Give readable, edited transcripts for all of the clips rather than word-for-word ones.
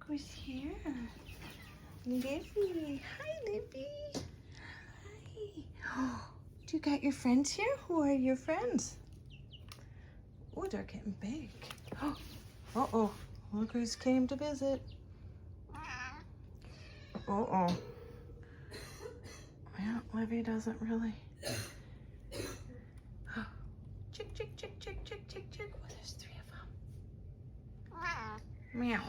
who's here. Livy. Hi, Livy. Hi. Do you got your friends here? Who are your friends? Oh, they're getting big. Uh-oh. Look who's came to visit. Uh-oh. Well, Livy doesn't really. Chick, chick, chick, chick, chick, chick, chick. Oh, there's 3 of them. Meow.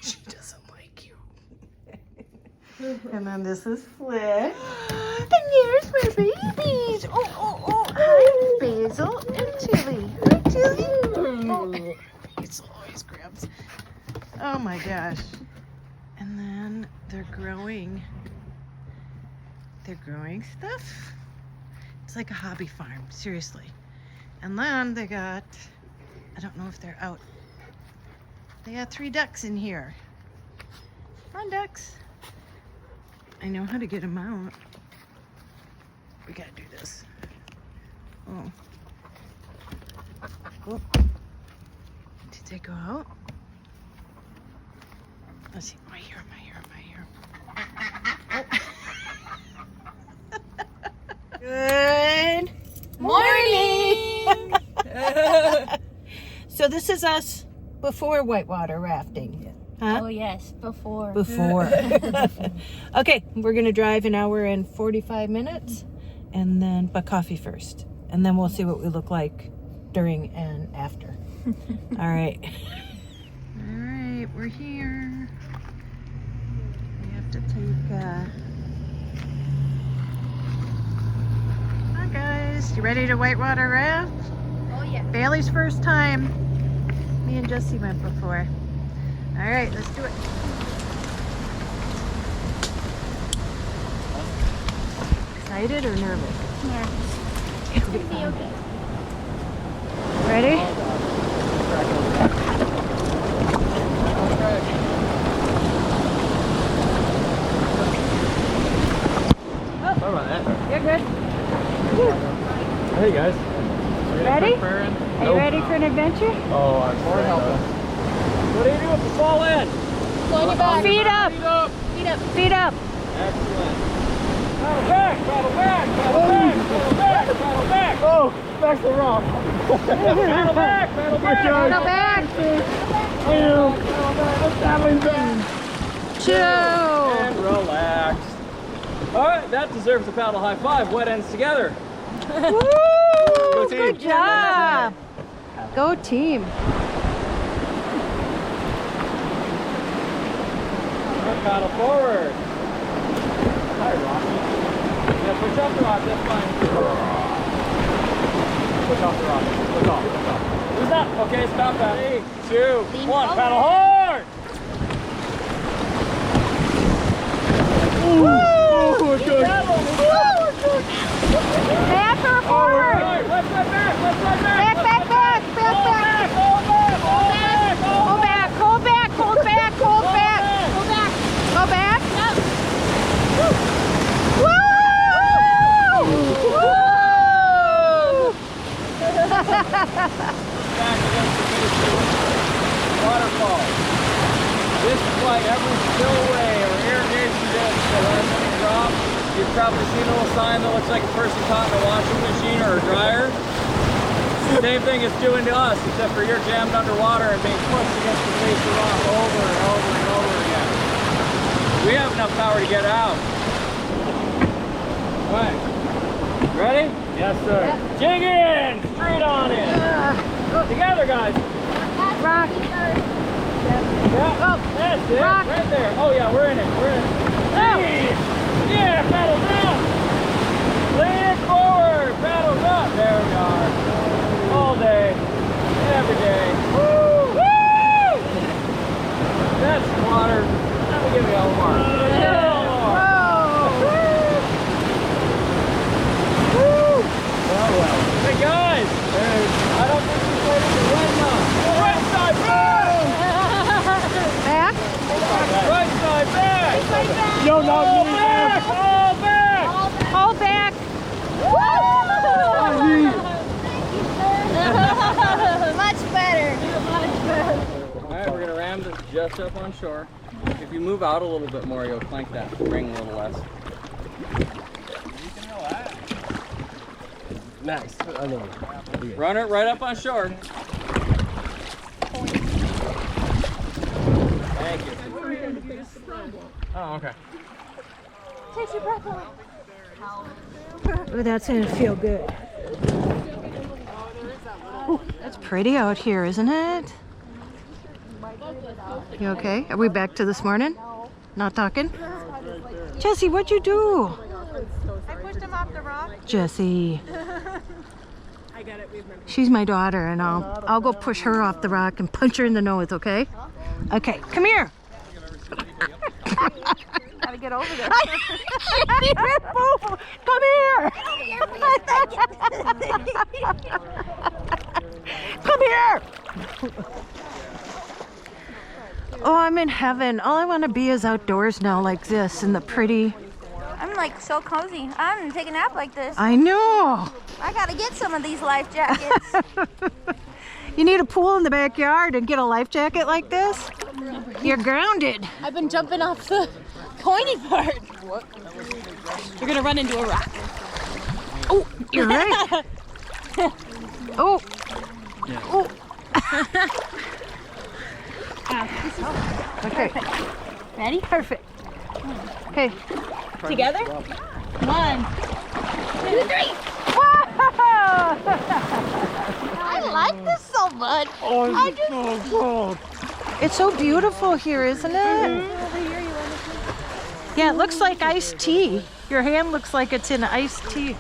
She doesn't like you. And then this is Flick. And there's my babies. Oh. Hi, Basil and Tilly. Hi, Tilly. Oh, Basil always grabs. Oh my gosh. And then they're growing. They're growing stuff. It's like a hobby farm, seriously. And then they got, I don't know if they're out. They got 3 ducks in here. Come on, ducks. I know how to get them out. We gotta do this. Oh. Did they go out? Let's see. I hear him. Good morning. So this is us before whitewater rafting. Huh? Oh yes, before. Okay, we're gonna drive an hour and 45 minutes, and then but coffee first, and then we'll see what we look like during and after. All right. All right, we're here. We have to take. Hi guys, you ready to whitewater raft? Oh yeah. Bailey's first time. Me and Jessie went before. All right, let's do it. Excited or nervous? Nervous. It's gonna be okay. Ready? Sorry about that. You're good. Hey guys. Ready? Are you ready for an adventure? Oh, I'm sorry. What do you do if you fall in? Go on your back. Feet up. Feet up. Feet up. Feet up. Excellent. Paddle back, paddle back, paddle back, paddle back, paddle back. Oh, back the rock. Paddle back, paddle back. Paddle back. Paddling back. Two. And relax. All right, that deserves a paddle high five. Wet ends together. Woo! Go team. Good job. Go team. Paddle forward. Hi, Rocky. Yeah, push off the rock, that's fine. Push off the rock. Push off. Who's that? Okay, stop that. 3, 2, 1. Paddle hard! Ooh, good. Back or forward? Left side back, left side back. Back, back, back, back, back. Hold back. Hold back, hold back, hold back, hold back. Go back. Go back. Yep. Woo! Woo! Back against the base waterfall. This is like every spillway or irrigation ditch that has any drop. You've probably seen a little sign that looks like a person caught in a washing machine or a dryer. Same thing it's doing to us, except for you're jammed underwater and being pushed against the face of the rock over and over and over again. We have enough power to get out. All right. Ready? Yes, sir. Yep. Jig in! Straight on in. Together, guys. Rock. Yeah. Oh, that's it. Rock. Right there. Oh, yeah, we're in it. We're in it. Hey. Yeah, paddle down. Lean it forward. Paddles up. There we are. All day. Every day. Woo! Woo! That's water. Let me give you a little more. Well. Hey guys! I don't think we played it right now. Right side back! Back. Right side back! Yo, not All me! back. All back! Hold back. Much better. Alright, we're gonna ram this just up on shore. If you move out a little bit more, you'll clank that ring a little less. You can relax. Nice. I know. Run it right up on shore. Thank you. Oh, okay. Take your breath away. Oh, that's gonna feel good. Ooh, that's pretty out here, isn't it? You okay? Are we back to this morning? Not talking? Jessie, what'd you do? I pushed him off the rock. Jessie. I got it. She's my daughter, and I'll go push her off the rock and punch her in the nose, okay? Okay, come here. Gotta get over there. Come here. Come here. Oh, I'm in heaven. All I want to be is outdoors now like this in the pretty... I'm like so cozy. I'm gonna take a nap like this. I know. I gotta get some of these life jackets. You need a pool in the backyard and get a life jacket like this? You're grounded. I've been jumping off the pointy part. What? You're gonna run into a rock. Oh, you're right. Oh. Oh. Okay. Ready? Perfect. Okay. Together? 1, 2, 3. I like this so much. Oh, it's so cold. It's so beautiful here, isn't it? Yeah, it looks like iced tea. Your hand looks like it's in iced tea.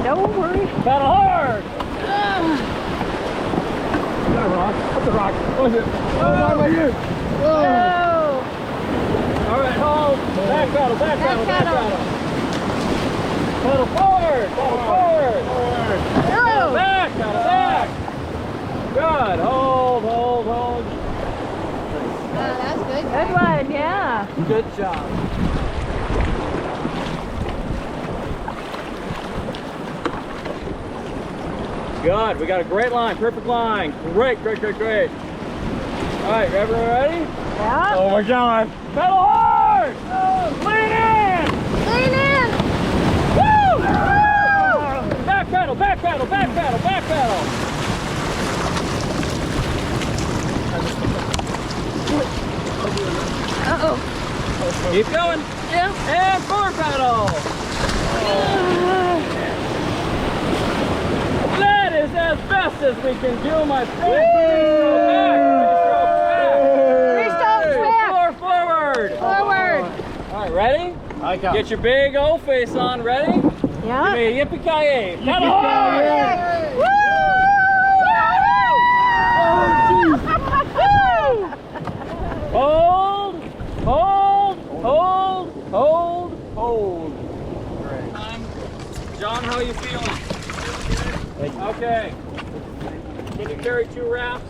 Don't worry. Paddle hard! Got a rock. What's the rock? What is it? Oh, not by you. Alright, hold. Back paddle, back paddle, back paddle. Paddle forward, paddle forward. Paddle back, paddle back. Good, hold, hold, hold. That's good. Good one, yeah. Good job. Good, we got a great line, perfect line. Great, great, great, great. Alright, everyone ready? Yeah. Oh my God. Paddle hard! Lean in! Lean in. Woo! Back paddle, back paddle, back paddle, back paddle. Uh-oh. Keep going. Yeah. And forward paddle. That is as best as we can do, my friend. Three strokes back. Forward, forward. Forward. All right, ready? I got Get your big O face on. Ready? Yeah. Give me a yippee-ki-yay. Paddle hard. Hold, hold, hold, hold, hold. John, how you feeling? Okay. Can you carry 2 rafts?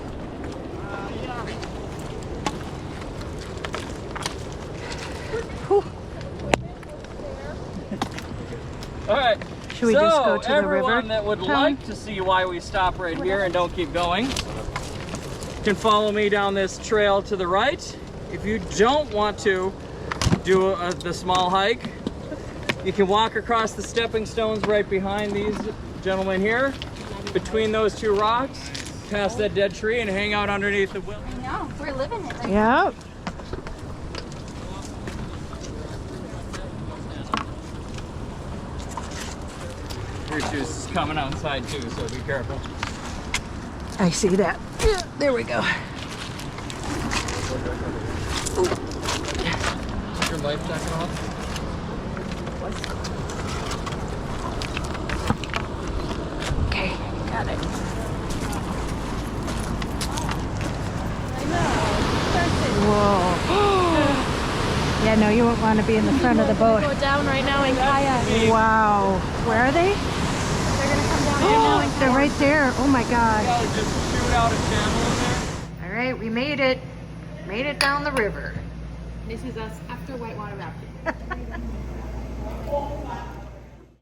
All right. Should we just go to the river? Everyone that would like to see why we stop right here and don't keep going can follow me down this trail to the right. If you don't want to do the small hike, you can walk across the stepping stones right behind these gentlemen here, between those 2 rocks, past that dead tree, and hang out underneath the willow. No, we're living it. Right Yeah. Your juice is coming outside too, so be careful. I see that. There we go. Your life jacket off? Okay, got it. Whoa. Yeah, no, you won't want to be in the front of the boat. Go down right now and kayak. Wow. Where are they? They're gonna come down here now and They're right there. Oh my God. Gotta just shoot out a channel in there. All right, we made it. Made it down the river. This is us after whitewater rafting.